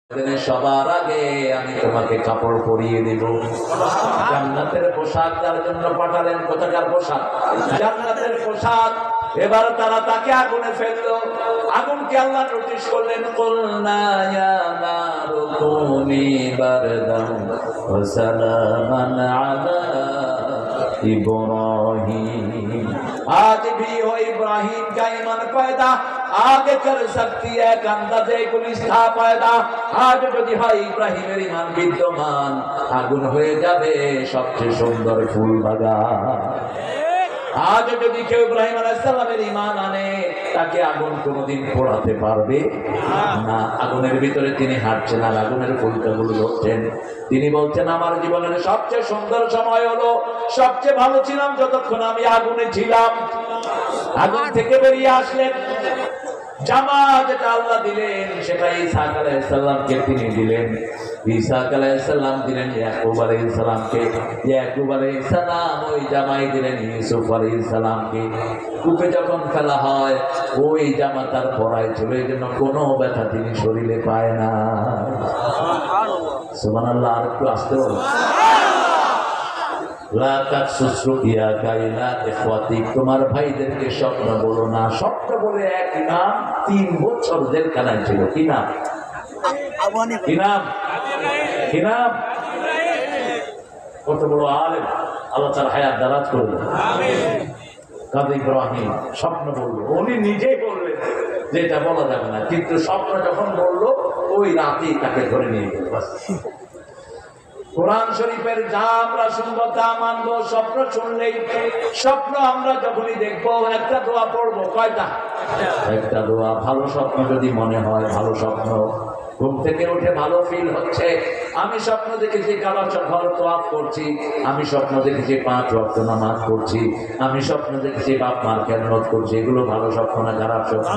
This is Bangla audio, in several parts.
সবার আগে আমি তোমাকে কাপড় পরিয়ে দেব। জান্নাতের পোশাক তার জন্য পাঠালেন। কোথাকার পোশাক? জান্নাতের পোশাক। এবার তারা তাকে আগুনে ফেললো। আগুনকে আল্লাহ নোটিশ করলেন, কুলনা ইয়া নারু কুনি বারদান ওয়া সালামান আলা इब्राहिम। आज भी हो इब्राहिम का ईमान पैदा आगे कर सकती है, अंदाजे गुलिस्ता पैदा। आज যদি হয় ইব্রাহিমের ঈমান বিদ্যমান, আগুন হয়ে যাবে সবচেয়ে সুন্দর ফুল বাগান। আজ যদি কেউ ইব্রাহিম আলাইহিস সালামের ঈমান আনে, তাকে আগুন কোনোদিন পোড়াতে পারবে না। আগুনের ভিতরে তিনি হাঁটছেন আর আগুনের ফুলকাগুলো ধরছেন। তিনি বলছেন, আমার জীবনের সবচেয়ে সুন্দর সময় হলো, সবচেয়ে ভালো ছিলাম যতক্ষণ আমি আগুনে ছিলাম। আগুন থেকে বেরিয়ে আসলেন। জামা যেটা আল্লাহ দিলেন সেটা ইসহাক আলাইহিস সালামকে তিনি দিলেন। ইসহাক আলাইহিস সালাম দিলেন ইয়াকুব আলাইহিস সালামকে। ইয়াকুব আলাইহিস সালাম ওই জামাই দিলেন ইউসুফ আলাইহিস সালামকে। কূপে যখন ফেলা হয় ওই জামা তার পরায় ছিল, এই জন্য কোনো ব্যথা তিনি শরীরে পায় না। সুবহানাল্লাহ। আর একটু আসতে বলো। তোমার ভাইদেরকে স্বপ্ন বলো না। স্বপ্ন বলে এক নাম 3 বছর জেলখানায় ছিল। কি নাম? কি নাম? কি নাম? কত বড় আলেম, আল্লাহ তার হায়াত দারাজ করলেন। কাজী ইব্রাহিম স্বপ্ন বললো। উনি নিজেই বললেন যে এটা বলা যাবে না, কিন্তু স্বপ্ন যখন বললো ওই রাতেই তাকে ধরে নিয়ে গেল। কোরআন শরীফের যা আমরা শুনবো তা মানবো। স্বপ্ন শুনলেই, স্বপ্ন আমরা যখনই দেখবো একটা দোয়া পড়বো। কয়টা? একটা দোয়া। ভালো স্বপ্ন যদি মনে হয়, ভালো স্বপ্ন, ঘুম থেকে উঠে ভালো ফিল হচ্ছে, আমি স্বপ্ন দেখেছি কাবা ঘর তওয়াফ করছি, আমি স্বপ্ন দেখেছি 5 ওয়াক্ত নামাজ পড়ছি, আমি স্বপ্ন দেখেছি বাপ মার খেদমত করছি, এগুলো ভালো স্বপ্ন না খারাপ স্বপ্ন?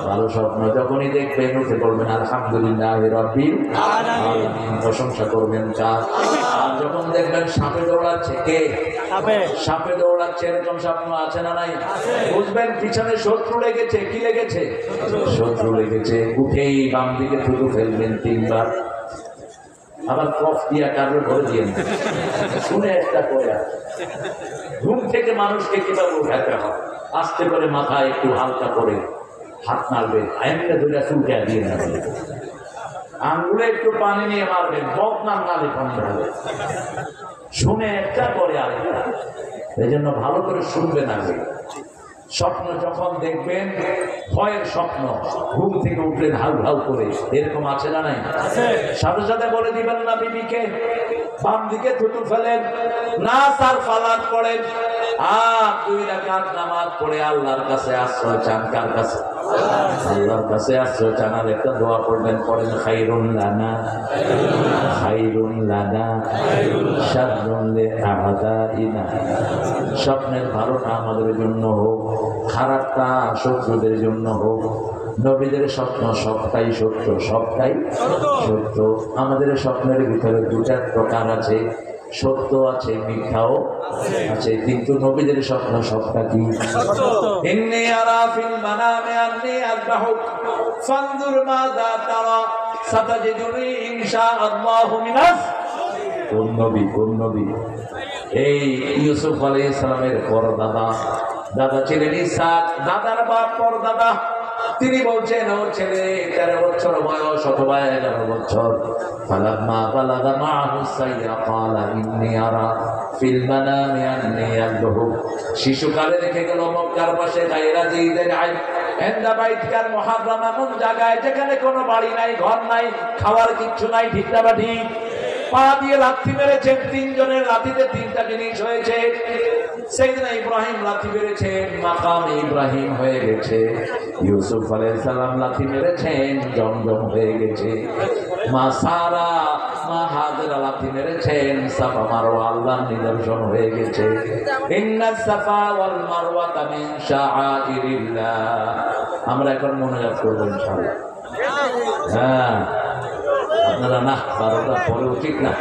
ভালো স্বপ্ন। যখনই দেখবেন উঠে বলবেন আলহামদুলিল্লাহ রাব্বিল আলামিন, প্রশংসা করবেন তার। আর যখন দেখবেন সাপে দৌড়াচ্ছে, কে? সাপে দৌড়াচ্ছে, এরকম স্বপ্ন আছে না নাই? বুঝবেন পিছনে শত্রু লেগেছে। কি লেগেছে? শত্রু লেগেছে। উঠেই বাম দিকে থুতু ফেলবেন 3 বার। আবার কফ দিয়া কারো ধরে দিয়ে শুনে একটা করে। ঘুম থেকে মানুষকে কিভাবে উঠাতে হয়? আস্তে করে মাথা একটু হালকা করে হাত নাড়বেন, আইনটা ধরে চুলটা দিয়ে নেবেন, আঙ্গুলে একটু পানি নিয়ে মারবেন, বদনাম নালে পানি ঢালবে। শুনে একটা করে আরেকটা। এই জন্য ভালো করে শুনবেন আগে। স্বপ্ন যখন দেখবেন, ভয়ের স্বপ্ন, ঘুম থেকে উঠলেন হাউ হাউ করে, এরকম আছে না নাই? সাথে সাথে বলে দিবেন না বিবিকে, বাম দিকে থুতু ফেলেন, না স্যার ফালাক করেন, আর 2 রাকাত নামাজ পড়ে আল্লাহর কাছে আশ্রয় চান। কার কাছে? আল্লাহর কাছে আশ্রয় চান। আর একটা দোয়া পড়বেন, পড়েন খাইরুন লানা, খাইরুন লানা শাররুন লিআদাইনা। স্বপ্নের ভালোটা আমাদের জন্য হোক, খারাপটা শত্রুদের জন্য হোক। নবীদের স্বপ্ন সবটাই সত্য, সবটাই সত্য। আমাদের স্বপ্নের ভিতরে 2টা প্রকার আছে, সত্য আছে, মিথ্যাও আছে, কিন্তু নবীদের স্বপ্ন সবটা কি? ইন্নী আরা ফিল মানামি আন্নী আযবাহুক ফানজুর মাযা তারা সাতাজিদুনি ইনশাআল্লাহু মিনাস। কোন নবী? কোন নবী? এই ইউসুফ আলাইহিস সালামের পরদাদা, দাদা ছিলেন ইসহাক, দাদার বাপ পরদাদা। তিনি বলছেন, ও ছেলে 13 বছর বয়স অথবা 11 বছর, ফালাম্মা বালাগা মাহু সাইয়া ক্বালা ইন্নী আরা ফিল মানামি আন্নী আযবাহুক। শিশুকালে রেখে গেল মক্কার পাশে গায়রা জিদের আইন এন্দা বাইতকার মুহাররম, এমন জায়গায় যেখানে কোনো বাড়ি নাই, ঘর নাই, খাওয়ার কিচ্ছু নাই। ঠিক না ঠিক? পা দিয়ে লাথি মেরেছেন, 3 জনের লাথিতে 3টা জিনিস হয়েছে। সাইয়েদনা ইব্রাহিম লাথি মেরেছেন, মাকাম ইব্রাহিম হয়ে গেছে। ইউসুফ আলাইহিস সালাম লাথি মেরেছেন, জমজম হয়ে গেছে। মা সারা, মা হাজেরা লাথি মেরেছেন, সাফা মারওয়া আল্লাহর নিদর্শন হয়ে গেছে। ইন্নাস সাফা ওয়াল মারওয়াতা মিন শাআইরিল্লাহ। আমরা এখন মনোজাত করব ইনশাআল্লাহ। হ্যাঁ, আপনারা না 12টা পরে উচিত না।